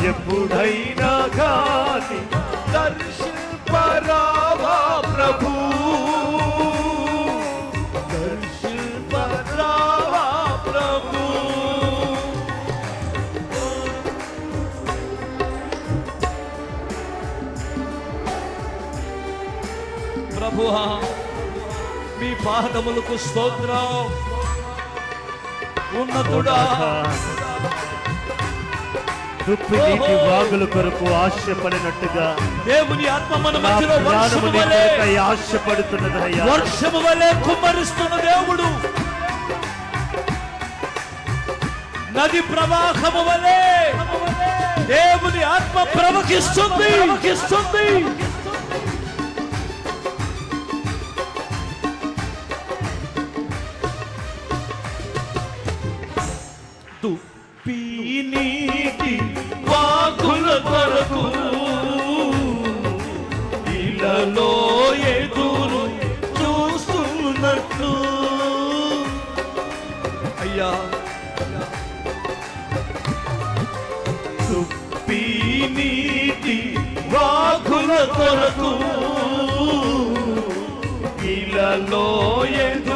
ఎప్పుడైనా గాని దర్శింపరావా ప్రభు, దర్శింపరావా ప్రభు. ప్రభువా మీ పాదములకు స్తోత్రం. ఉన్నతుడా దుప్పి నీటి వాగుల కొరకు ఆశపడినట్టుగా దేవుని ఆత్మ మన మధ్యలో ఆశపడుతున్నదయ్యా. వర్షము వలె కుమ్మరిస్తున్న దేవుడు, నది ప్రవాహము వలె దేవుని ఆత్మ ప్రవహిస్తుంది. దుప్పి నీటి వాగుల కొరకు ఇలలో ఎదురు చూస్తున్నట్లు అయ్యా. దుప్పి నీటి వాగుల కొరకు ఇలలో ఎదురు